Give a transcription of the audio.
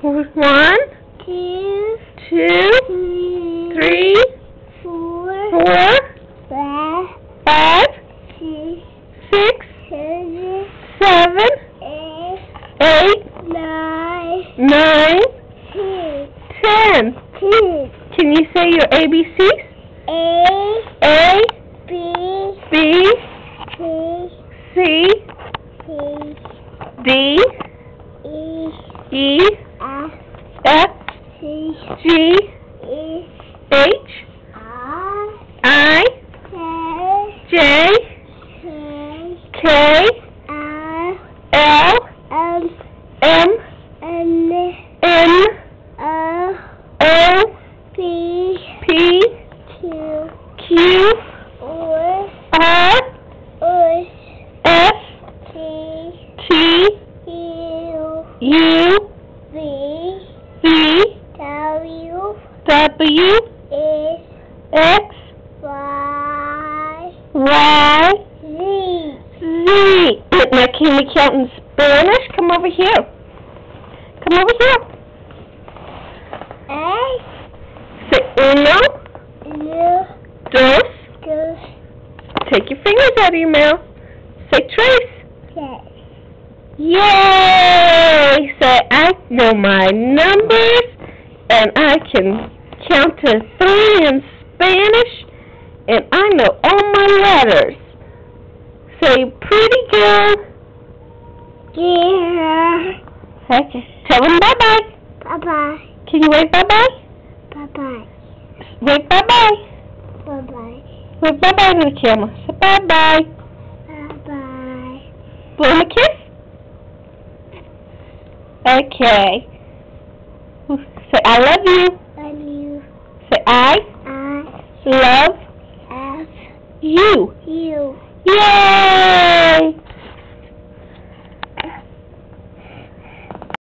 1, 2, 2, 3, 4, 4, 5, 6, 7, 8, 9, 10. Can you say your ABCs? A, B, C, D, E, F, G, H, I, J, K, L, M, N, O, P, Q, R, S, T, U, V, W, X, Y, Z. Now can we count in Spanish? Come over here. Come over here. Say uno, dos. Take your fingers out of your mouth. Say trace. Yay! Say I know my numbers and I can count to 3 in Spanish and I know all my letters. Say pretty girl. Yeah. Okay. Tell them bye-bye. Bye-bye. Can you wave bye-bye? Bye-bye. Wave bye-bye. Bye-bye. Wave bye-bye to the camera. Say bye-bye. Bye-bye. Blow him a kiss? Okay. Say I love you. Love you. Say I love Love you. you. Yay!